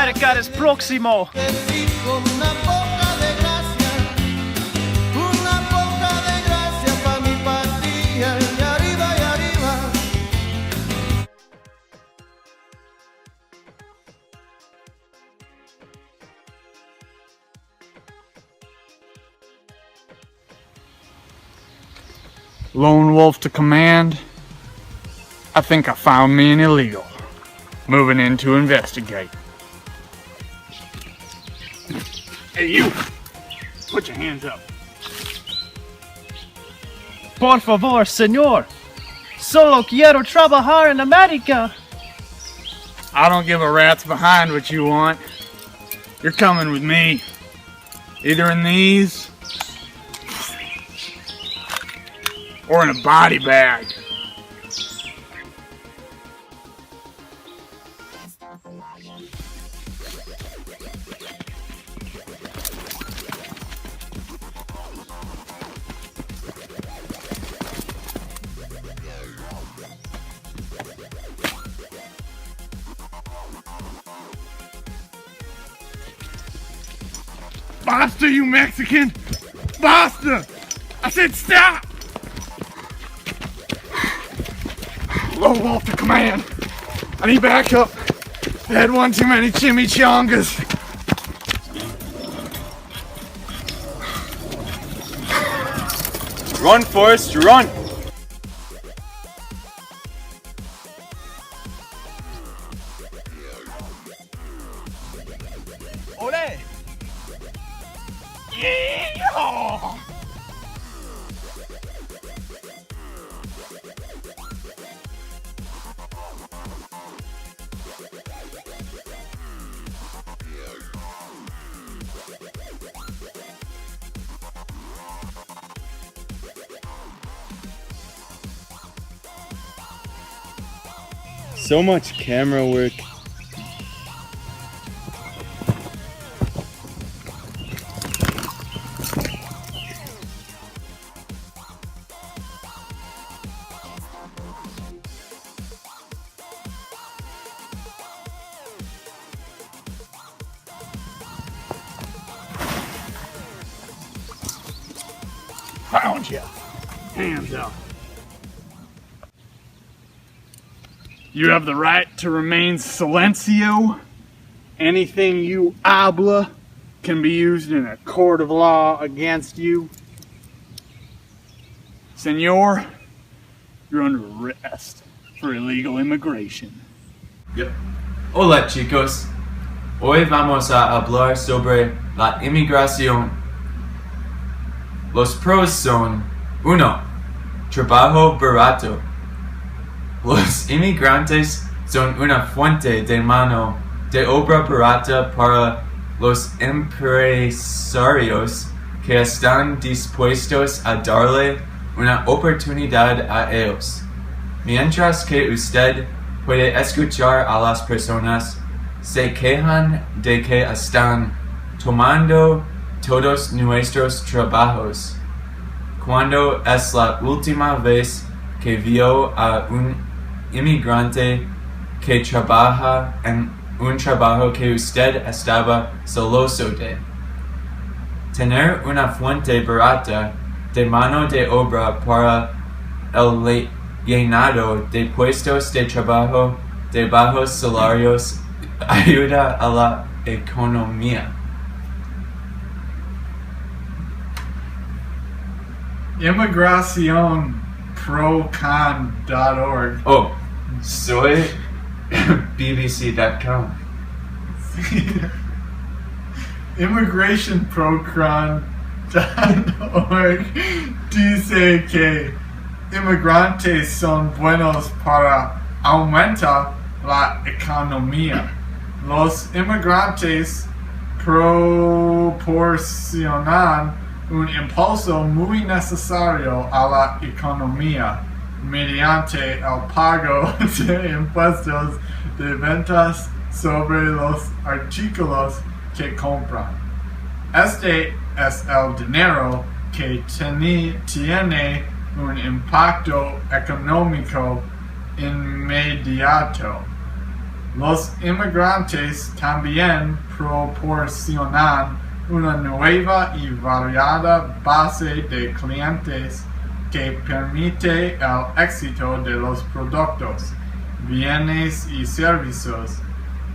América es próximo. Una poca de gracia pa' mi patria, y arriba y arriba. Lone wolf to command. I think I found me an illegal. Moving in to investigate. Hey you! Put your hands up. Por favor, señor. Solo quiero trabajar en América. I don't give a rat's behind what you want. You're coming with me. Either in these or in a body bag. Basta, you Mexican! Basta! I said stop! Lone wolf to command. I need backup. I had one too many chimichangas. Run, Forrest, run! Ole! Yeah! So much camera work. Found you. Hands up. You have the right to remain silencio. Anything you habla can be used in a court of law against you. Senor, you're under arrest for illegal immigration. Yep. Hola chicos, hoy vamos a hablar sobre la inmigración. Los pros son 1. Trabajo barato. Los inmigrantes son una fuente de mano de obra barata para los empresarios que están dispuestos a darle una oportunidad a ellos. Mientras que usted puede escuchar a las personas se quejan de que están tomando todos nuestros trabajos. ¿Cuándo es la última vez que vio a un inmigrante que trabaja en un trabajo que usted estaba celoso de? Tener una fuente barata de mano de obra para el llenado de puestos de trabajo de bajos salarios ayuda a la economía. Immigracionprocon.org. Oh, soy bbc.com. Immigrationprocon.org dice que inmigrantes son buenos para aumentar la economía. Los inmigrantes proporcionan un impulso muy necesario a la economía mediante el pago de impuestos de ventas sobre los artículos que compran. Este es el dinero que tiene un impacto económico inmediato. Los inmigrantes también proporcionan una nueva y variada base de clientes que permite el éxito de los productos, bienes y servicios.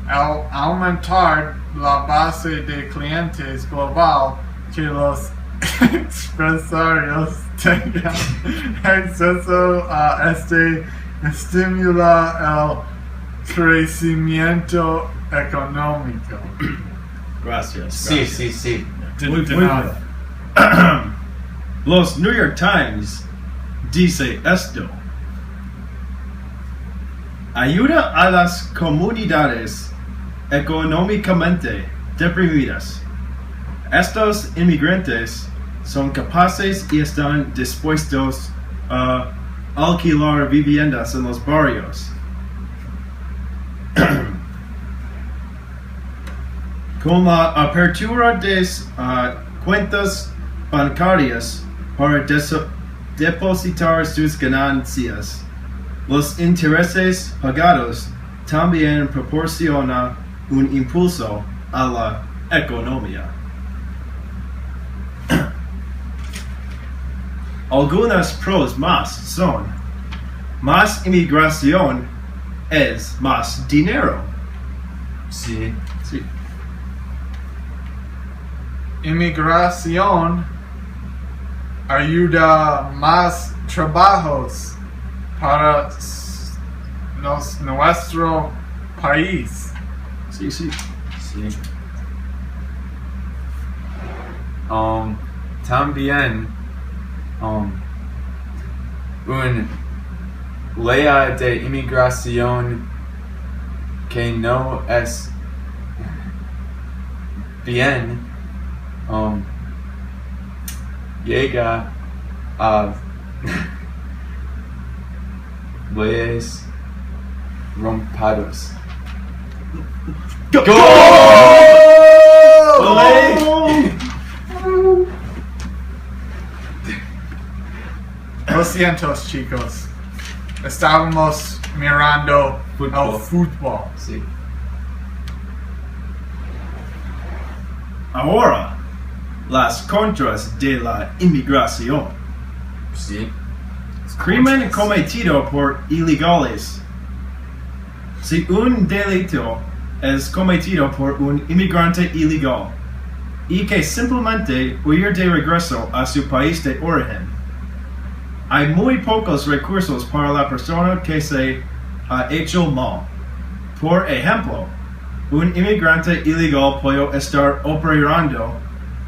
Al aumentar la base de clientes global, que los empresarios tengan acceso a este estimula el crecimiento económico. Gracias. Sí, sí, sí. Muy De bien. nada. Los New York Times dice esto. Ayuda a las comunidades económicamente deprimidas. Estos inmigrantes son capaces y están dispuestos a alquilar viviendas en los barrios. Con la apertura de cuentas bancarias para depositar sus ganancias, los intereses pagados también proporciona un impulso a la economía. Algunas pros más son: más inmigración es más dinero. Sí. Sí. Inmigración ayuda más trabajos para nuestro país. Sí, sí. Sí. También un ley de inmigración que no es bien llega a leyes rompados. Lo siento, chicos. Estábamos mirando Fútbol. el fútbol. Sí. Ahora, las contras de la inmigración. Sí. Crimen cometido por ilegales. Si un delito es cometido por un inmigrante ilegal y que simplemente huir de regreso a su país de origen, hay muy pocos recursos para la persona que se ha hecho mal. Por ejemplo, un inmigrante ilegal puede estar operando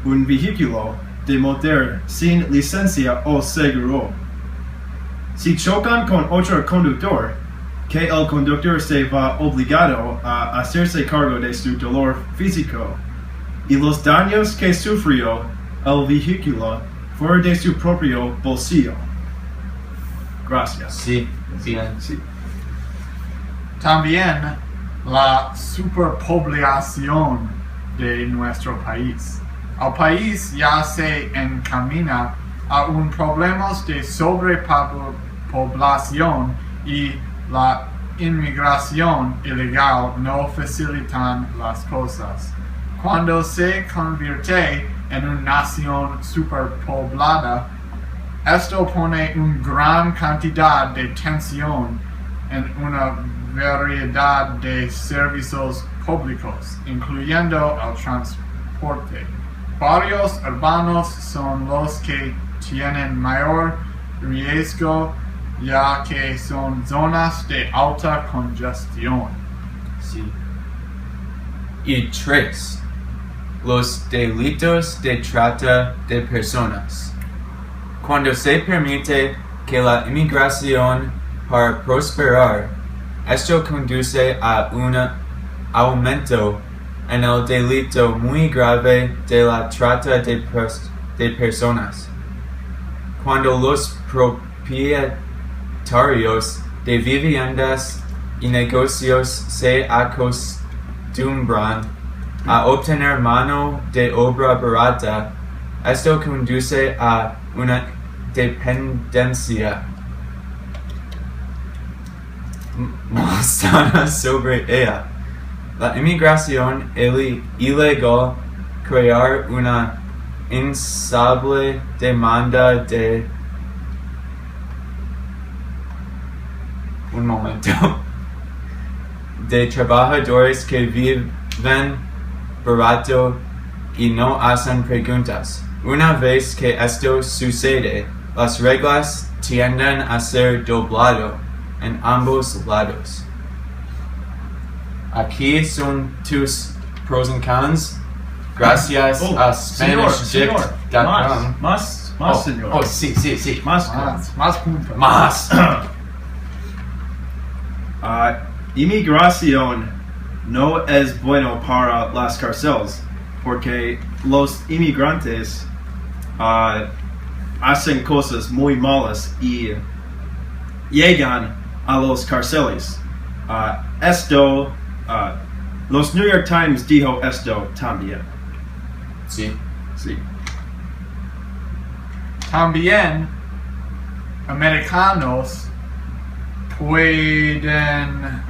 un vehículo de motor sin licencia o seguro. Si chocan con otro conductor, que el conductor se va obligado a hacerse cargo de su dolor físico y los daños que sufrió el vehículo fuera de su propio bolsillo. Gracias. Sí. Bien. Sí. También la superpoblación de nuestro país. El país ya se encamina a un problema de sobrepoblación y la inmigración ilegal no facilitan las cosas. Cuando se convierte en una nación superpoblada, esto pone una gran cantidad de tensión en una variedad de servicios públicos, incluyendo el transporte. Barrios urbanos son los que tienen mayor riesgo, ya que son zonas de alta congestión. Sí. Y 3. Los delitos de trata de personas. Cuando se permite que la inmigración para prosperar, esto conduce a un aumento en el delito muy grave de la trata de personas. Cuando los propietarios de viviendas y negocios se acostumbran a obtener mano de obra barata, esto conduce a una dependencia mostrada sobre ella. La inmigración ilegal crear una insable demanda de un momento de trabajadores que viven barato y no hacen preguntas. Una vez que esto sucede, las reglas tienden a ser doblado en ambos lados. Aquí son tus pros and cons. Gracias a SpanishDict.com. Más, señor. Oh, sí. Más. Más puntos. Más. Inmigración no es bueno para las cárceles porque los inmigrantes hacen cosas muy malas y llegan a los cárceles. Los New York Times dijo esto también. Sí. También americanos pueden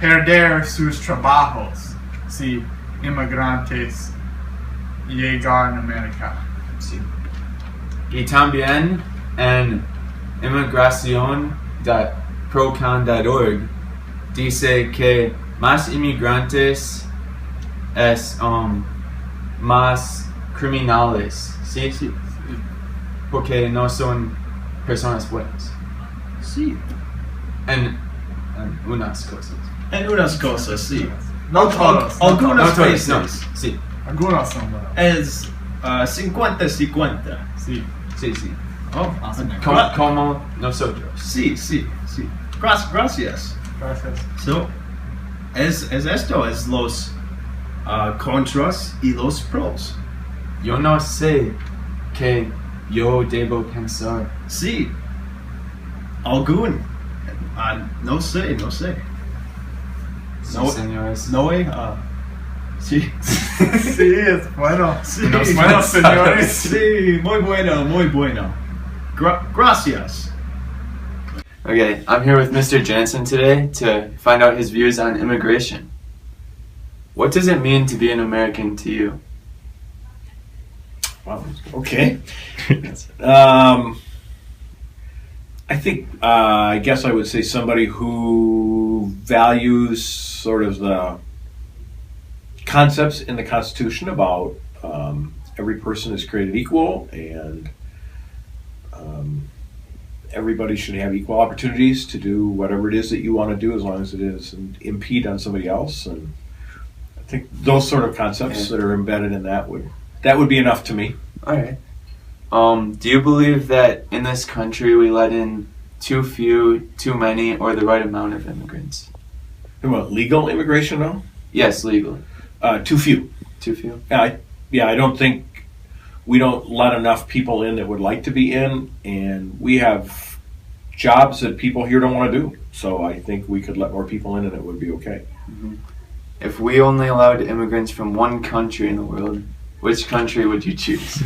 perder sus trabajos si inmigrantes llegan a América. Sí. Y también en immigración.procon.org dice que más inmigrantes es más criminales, ¿sí? Porque no son personas buenas. Sí. En unas cosas. En unas cosas, sí. No todos. Algunas No todos, veces no. Sí. Algunos son buenos. es 50-50. Sí. Oh, Como nosotros. sí. Gracias. Gracias. So, es esto, es los contras y los pros. Yo no sé qué yo debo pensar. Sí. Algún. No sé. Sí, No, señores. sí. Sí, es bueno. Sí. Los buenos señores. Sí, muy bueno. Gracias. Okay, I'm here with Mr. Jansen today to find out his views on immigration. What does it mean to be an American to you? Wow. Okay. I think, I guess I would say somebody who values sort of the concepts in the Constitution about every person is created equal and everybody should have equal opportunities to do whatever it is that you want to do as long as it doesn't impede on somebody else. And I think those sort of concepts that are embedded in that would be enough to me. All right. Do you believe that in this country we let in too few, too many, or the right amount of immigrants? You want legal immigration, though? Yes, legally. Too few. Too few? I don't think we don't let enough people in that would like to be in, and we have jobs that people here don't want to do. So I think we could let more people in and it would be okay. Mm-hmm. If we only allowed immigrants from one country in the world, which country would you choose?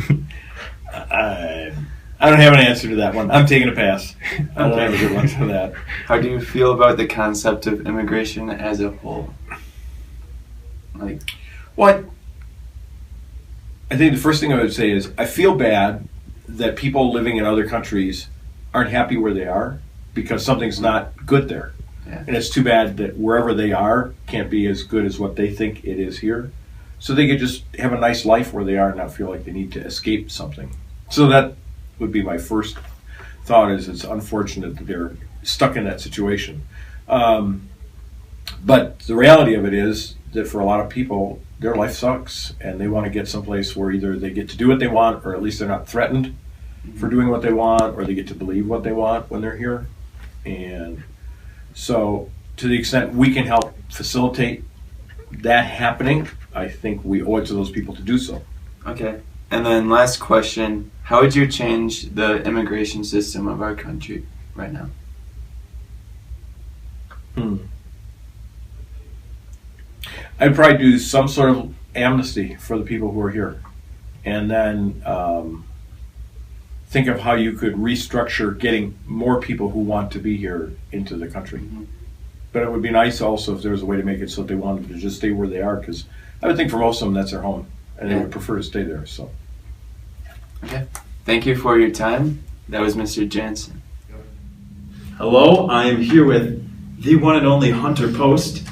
I don't have an answer to that one. I'm taking a pass. I don't have a good one for that. How do you feel about the concept of immigration as a whole? What? I think the first thing I would say is I feel bad that people living in other countries aren't happy where they are because something's not good there. Yeah. And it's too bad that wherever they are can't be as good as what they think it is here. So they could just have a nice life where they are and not feel like they need to escape something. So that would be my first thought, is it's unfortunate that they're stuck in that situation. But the reality of it is that for a lot of people, their life sucks and they want to get someplace where either they get to do what they want or at least they're not threatened for doing what they want, or they get to believe what they want when they're here. And so to the extent we can help facilitate that happening, I think we owe it to those people to do so. Okay. And then last question, how would you change the immigration system of our country right now? I'd probably do some sort of amnesty for the people who are here. And then think of how you could restructure getting more people who want to be here into the country. But it would be nice also if there was a way to make it so that they wanted to just stay where they are, because I would think for most of them that's their home, and they would prefer to stay there. So, Okay. Thank you for your time. That was Mr. Jansen. Hello, I am here with the one and only Hunter Post,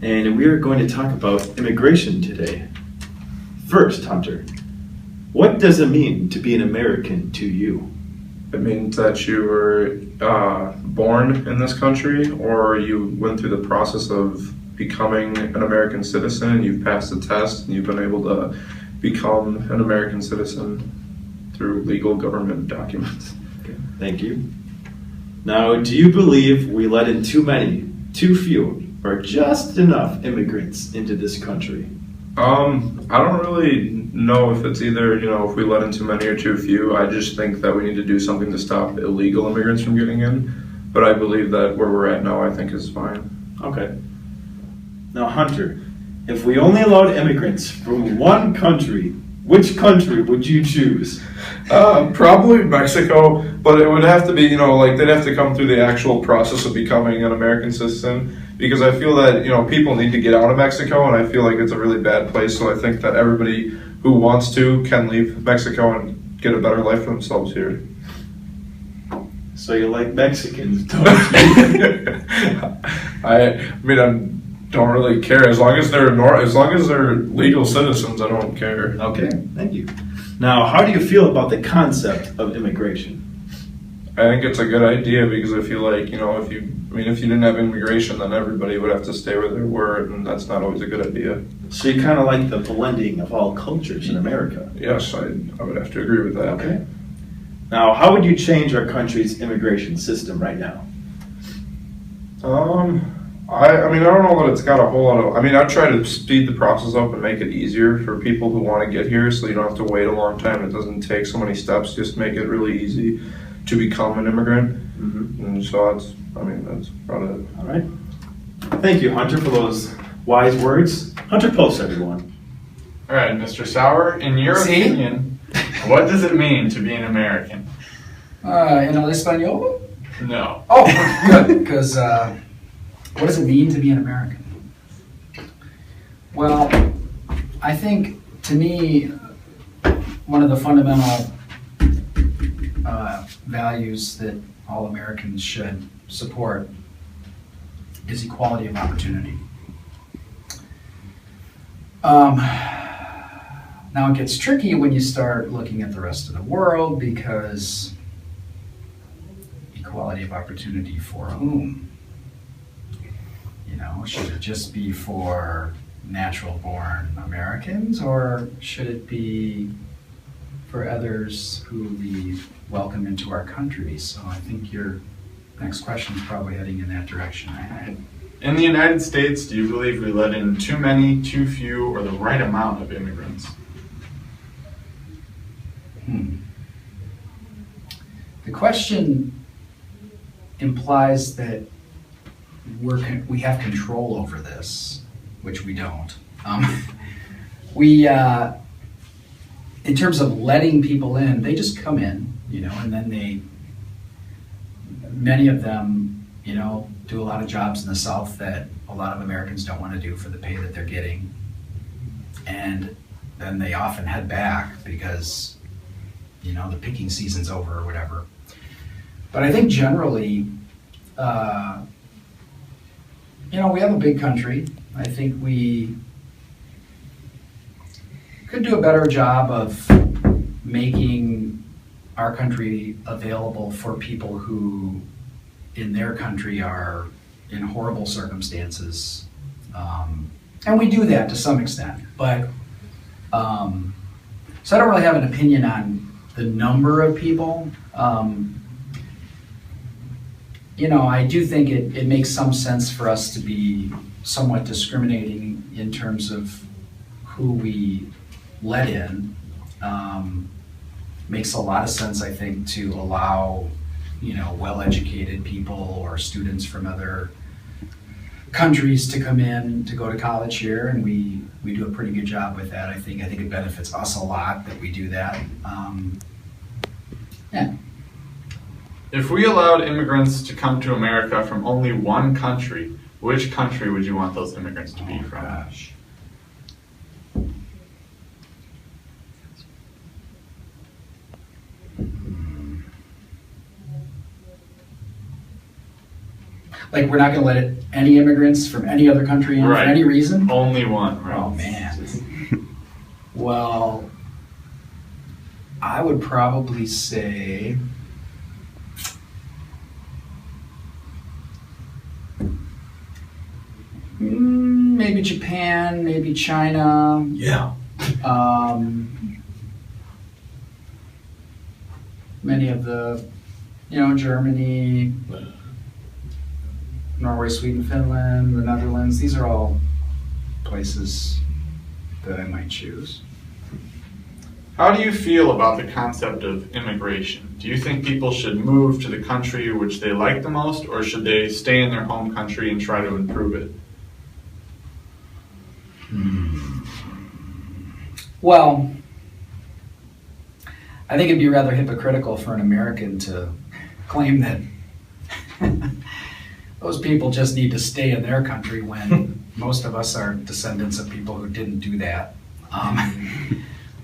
and we are going to talk about immigration today. First, Hunter, what does it mean to be an American to you? It means that you were born in this country, or you went through the process of becoming an American citizen, you've passed the test, and you've been able to become an American citizen through legal government documents. Thank you. Now, do you believe we let in too many, too few, or just enough immigrants into this country? I don't really know if it's either, if we let in too many or too few. I just think that we need to do something to stop illegal immigrants from getting in. But I believe that where we're at now, I think is fine. Okay. Now, Hunter, if we only allowed immigrants from one country, which country would you choose? Probably Mexico, but it would have to be, they'd have to come through the actual process of becoming an American citizen, because I feel that, people need to get out of Mexico, and I feel like it's a really bad place, so I think that everybody who wants to can leave Mexico and get a better life for themselves here. So you like Mexicans, don't you? I don't really care, as long as they're legal citizens, I don't care. Okay, thank you. Now, how do you feel about the concept of immigration? I think it's a good idea, because I feel like, if you didn't have immigration, then everybody would have to stay where they were, and that's not always a good idea. So you kind of like the blending of all cultures in America? Yes, I would have to agree with that. Okay. Now, how would you change our country's immigration system right now? I don't know that it's got a whole lot of, I'd try to speed the process up and make it easier for people who want to get here, so you don't have to wait a long time. It doesn't take so many steps, just make it really easy to become an immigrant. Mm-hmm. And so that's about it. All right. Thank you, Hunter, for those wise words. Hunter Post, everyone. All right, Mr. Sauer, in your opinion, what does it mean to be an American? ¿En el español? No. Oh, good, because what does it mean to be an American? Well, I think, to me, one of the fundamental values that all Americans should support is equality of opportunity. Now it gets tricky when you start looking at the rest of the world, because equality of opportunity for whom? Should it just be for natural-born Americans, or should it be for others who we welcome into our country? So I think your next question is probably heading in that direction. In the United States, do you believe we let in too many, too few, or the right amount of immigrants? The question implies that we have control over this, which we don't. In terms of letting people in, they just come in, and then many of them, do a lot of jobs in the South that a lot of Americans don't want to do for the pay that they're getting. And then they often head back because, the picking season's over or whatever. But I think generally, we have a big country. I think we could do a better job of making our country available for people who, in their country, are in horrible circumstances. And we do that to some extent. But, so I don't really have an opinion on the number of people. I do think it makes some sense for us to be somewhat discriminating in terms of who we let in. Makes a lot of sense, I think, to allow, well-educated people or students from other countries to come in to go to college here, and we do a pretty good job with that. I think it benefits us a lot that we do that. If we allowed immigrants to come to America from only one country, Which country would you want those immigrants to be from? Gosh. Like, we're not going to let any immigrants from any other country in Right. for any reason? Only one, right? Oh, man. Well, I would probably say maybe Japan, maybe China. Yeah. Many of the, Germany, Norway, Sweden, Finland, the Netherlands. These are all places that I might choose. How do you feel about the concept of immigration? Do you think people should move to the country which they like the most, or should they stay in their home country and try to improve it? Well, I think it'd be rather hypocritical for an American to claim that those people just need to stay in their country when most of us are descendants of people who didn't do that.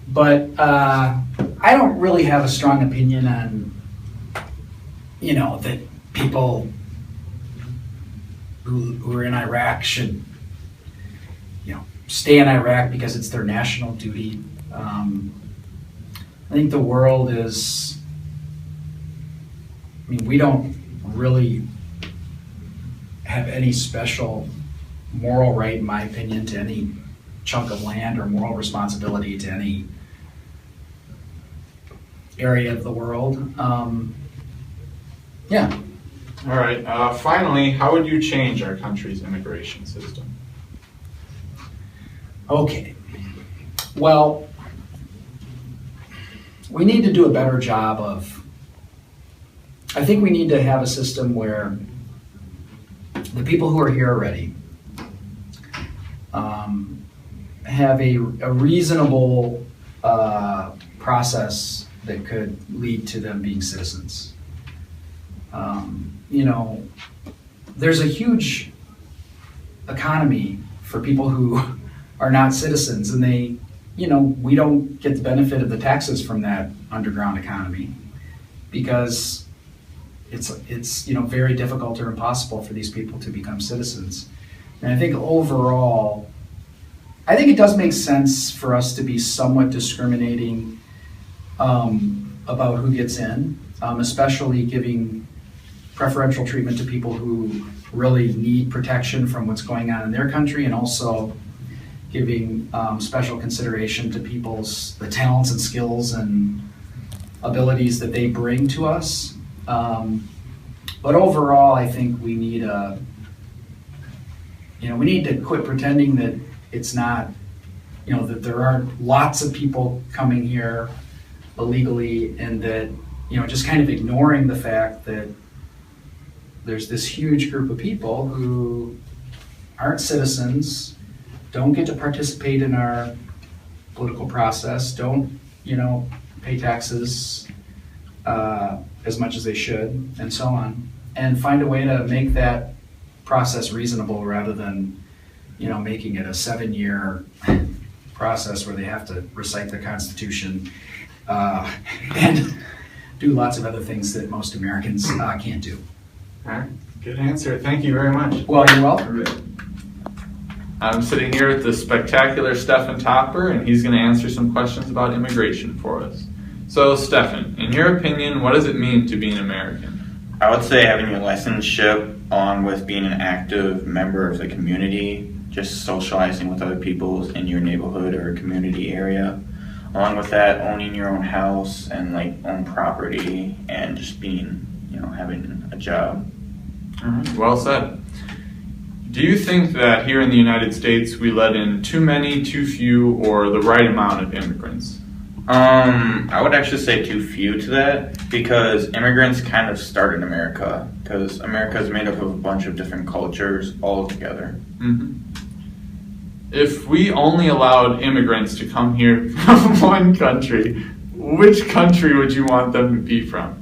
But I don't really have a strong opinion on, that people who are in Iraq should, stay in Iraq because it's their national duty. I think the world is, we don't really have any special moral right, in my opinion, to any chunk of land or moral responsibility to any area of the world. Yeah. All right. Finally, how would you change our country's immigration system? Okay. Well, we need to do a better job of, I think we need to have a system where the people who are here already have a reasonable process that could lead to them being citizens. There's a huge economy for people who are not citizens, and they, we don't get the benefit of the taxes from that underground economy because it's very difficult or impossible for these people to become citizens. And I think overall, it does make sense for us to be somewhat discriminating about who gets in, especially giving preferential treatment to people who really need protection from what's going on in their country, and also giving special consideration to the talents and skills and abilities that they bring to us. But overall, I think we need to quit pretending that it's not, that there aren't lots of people coming here illegally, and that, just kind of ignoring the fact that there's this huge group of people who aren't citizens, don't get to participate in our political process, don't, pay taxes as much as they should, and so on, and find a way to make that process reasonable rather than, making it a 7-year process where they have to recite the Constitution and do lots of other things that most Americans can't do. All right. Good answer. Thank you very much. Well, you're welcome. I'm sitting here with the spectacular Stefan Topper, and he's going to answer some questions about immigration for us. So, Stefan, in your opinion, what does it mean to be an American? I would say having your citizenship along with being an active member of the community, just socializing with other people in your neighborhood or community area. Along with that, owning your own house and own property, and just being, having a job. All right. Well said. Do you think that here in the United States we let in too many, too few, or the right amount of immigrants? I would actually say too few to that, because immigrants kind of started America, because America is made up of a bunch of different cultures all together. Mm-hmm. If we only allowed immigrants to come here from one country, which country would you want them to be from?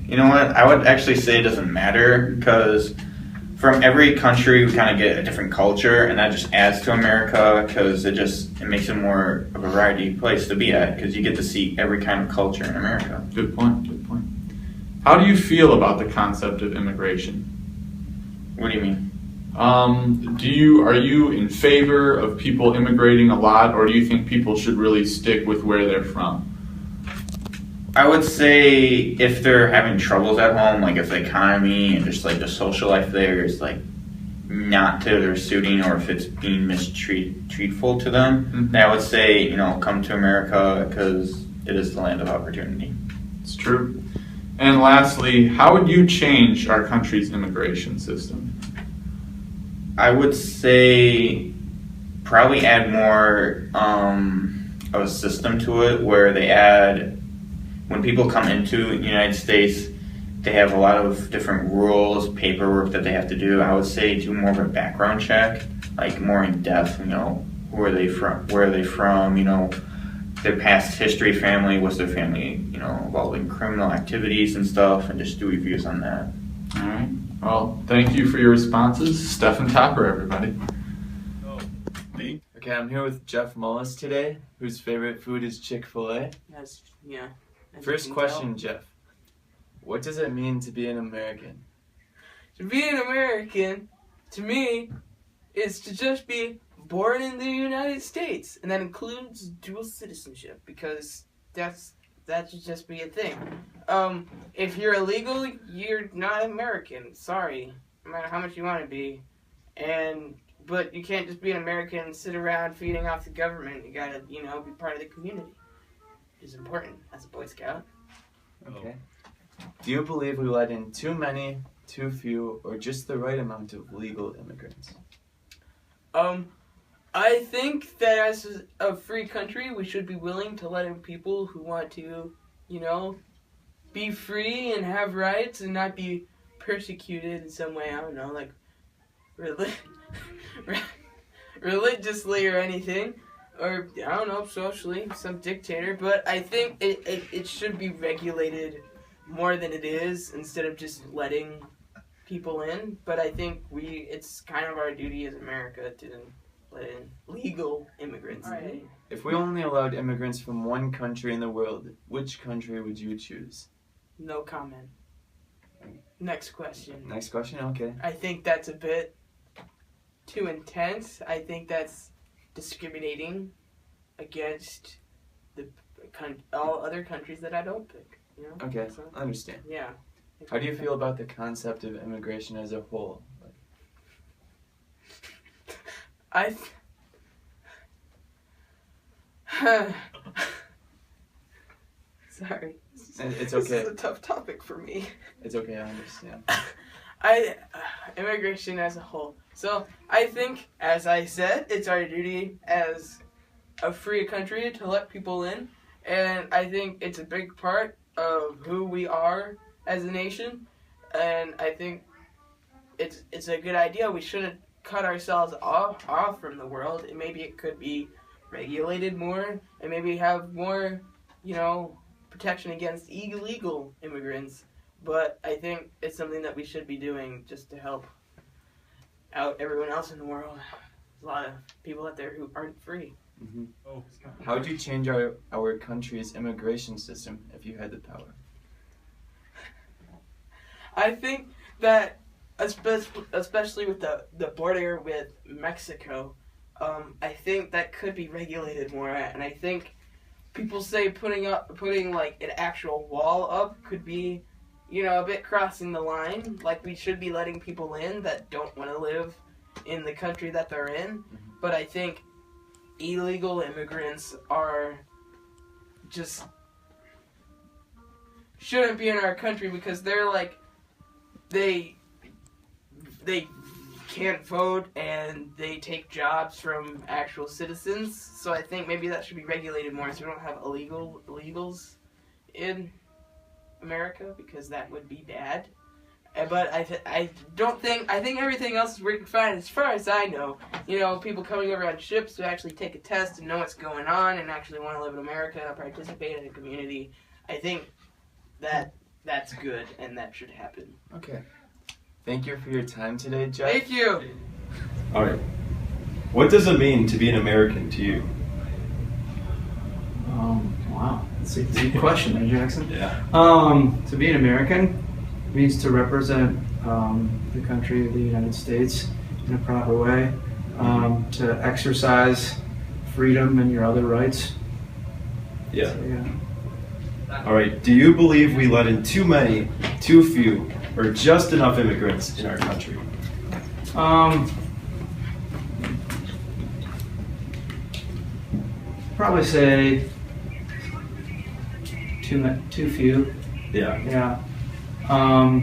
You know what? I would actually say it doesn't matter because from every country we kind of get a different culture, and that just adds to America because it makes it more of a variety place to be at because you get to see every kind of culture in America. Good point. Good point. How do you feel about the concept of immigration? What do you mean? Are you in favor of people immigrating a lot, or do you think people should really stick with where they're from? I would say if they're having troubles at home, like if the economy and just like the social life there is like not to their suiting, or if it's being mistreatful to them, then I would say, come to America because it is the land of opportunity. It's true. And lastly, how would you change our country's immigration system? I would say probably add more of a system to it where they add, when people come into the United States, they have a lot of different rules, paperwork that they have to do. I would say do more of a background check, like more in depth, who are they from, where are they from, their past history, family, what's their family, involved in criminal activities and stuff, and just do reviews on that. All right. Well, thank you for your responses. Stefan Topper, everybody. Okay, I'm here with Jeff Mullis today, whose favorite food is Chick-fil-A. Yeah. First question, Jeff. What does it mean to be an American? To be an American, to me, is to just be born in the United States, and that includes dual citizenship, because that should just be a thing. If you're illegal, you're not American. Sorry, no matter how much you want to be, but you can't just be an American and sit around feeding off the government. You gotta, be part of the community. It's important as a Boy Scout. Okay. Do you believe we let in too many, too few, or just the right amount of legal immigrants? I think that as a free country, we should be willing to let in people who want to, be free and have rights and not be persecuted in some way. I don't know, like religiously or anything. Or, I don't know, socially, some dictator. But I think it should be regulated more than it is, instead of just letting people in. But I think it's kind of our duty as America to let in legal immigrants. Right. If we only allowed immigrants from one country in the world, which country would you choose? No comment. Next question. Next question? Okay. I think that's a bit too intense. I think that's discriminating against all other countries that I don't pick. Okay, I understand. Yeah. How do you feel about the concept of immigration as a whole? Sorry. It's okay. This is a tough topic for me. It's okay, I understand. Immigration as a whole. So I think, as I said, it's our duty as a free country to let people in, and I think it's a big part of who we are as a nation, and I think it's a good idea. We shouldn't cut ourselves off from the world, and maybe it could be regulated more, and maybe have more, protection against illegal immigrants. But I think it's something that we should be doing just to help out everyone else in the world. There's a lot of people out there who aren't free. Mm-hmm. How would you change our country's immigration system if you had the power? I think that, especially with the border with Mexico, I think that could be regulated more. And I think people say putting like an actual wall up could be, a bit crossing the line. Like, we should be letting people in that don't want to live in the country that they're in. But I think illegal immigrants shouldn't be in our country because they're like, they can't vote and they take jobs from actual citizens. So I think maybe that should be regulated more, so we don't have illegals in America, because that would be bad. But I think everything else is working fine as far as I know. People coming over on ships who actually take a test and know what's going on and actually want to live in America and participate in a community. I think that's good and that should happen. Okay. Thank you for your time today, Jeff. Thank you. All right. What does it mean to be an American to you? Wow, that's a deep question there, Jackson. Yeah. To be an American means to represent the country of the United States in a proper way, to exercise freedom and your other rights. Yeah. So, yeah. All right. Do you believe we let in too many, too few, or just enough immigrants in our country? Probably say too few. Yeah. Yeah. Are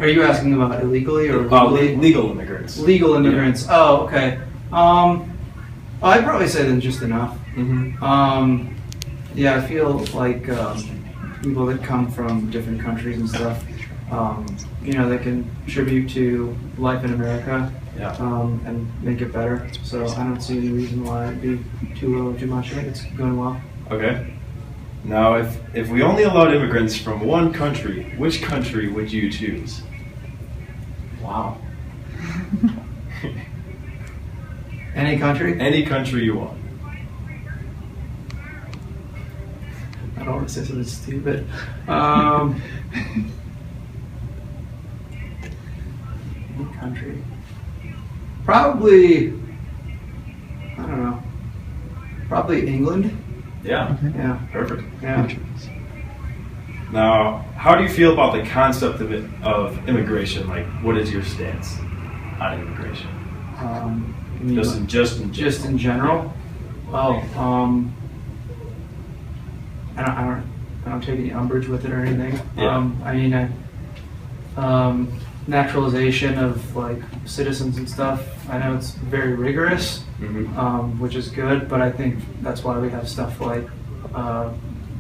you asking about illegally or legally? Legal immigrants. Legal immigrants. Yeah. Oh, okay. I'd probably say then just enough. Mm-hmm. Yeah, I feel like people that come from different countries and stuff, they can contribute to life in America. Yeah. And make it better. So I don't see any reason why it'd be too low or too much. I think it's going well. Okay. Now, if we only allowed immigrants from one country, which country would you choose? Wow. Any country? Any country you want. I don't want to say something stupid. Any country? Probably, I don't know. Probably England. Yeah. Yeah. Perfect. Yeah. Now, how do you feel about the concept of immigration? Like, what is your stance on immigration? Just in general. Oh, I don't take any umbrage with it or anything. Yeah. Naturalization of like citizens and stuff. I know it's very rigorous, which is good, but I think that's why we have stuff like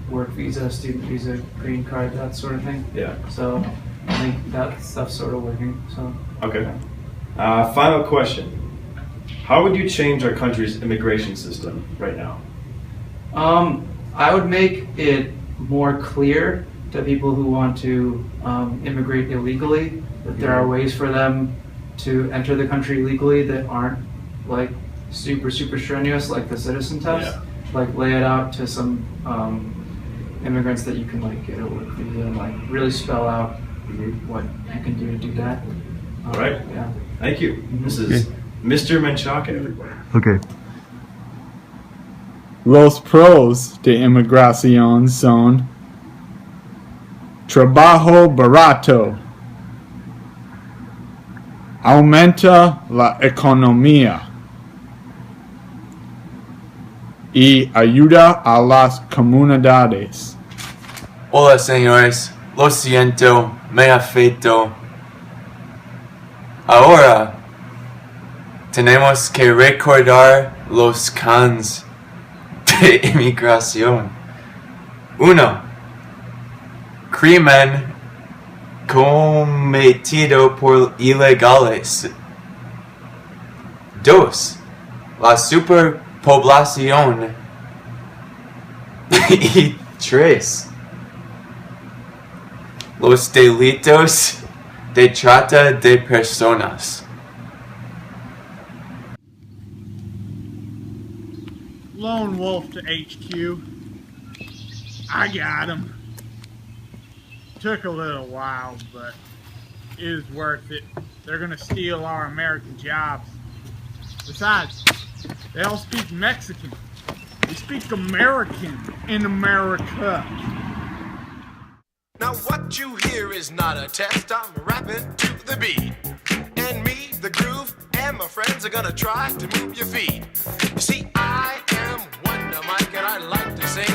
work visa, student visa, green card, that sort of thing. Yeah. So I think that stuff's sort of working. So. Okay. Final question. How would you change our country's immigration system right now? I would make it more clear to people who want to immigrate illegally that there are ways for them to enter the country legally that aren't like super strenuous like the citizen test. Yeah. Like lay it out to some immigrants that you can like get a work visa and like really spell out what you can do to do that. All right. Yeah. Thank you. This is Mr. Menchaca, everybody. Okay. Los pros de inmigración son trabajo barato, aumenta la economía y ayuda a las comunidades. Hola, señores. Lo siento, me afecto. Ahora tenemos que recordar los cans de inmigración. 1. Crimen cometido por ilegales. 2. La superpoblación. Y 3. Los delitos de trata de personas. Lone Wolf to HQ. I got him. Took a little while, but it is worth it. They're gonna steal our American jobs. Besides, they all speak Mexican. They speak American in America. Now what you hear is not a test. I'm rapping to the beat. And me, the groove, and my friends are gonna try to move your feet. You see, I am Wonder Mike, and I like to say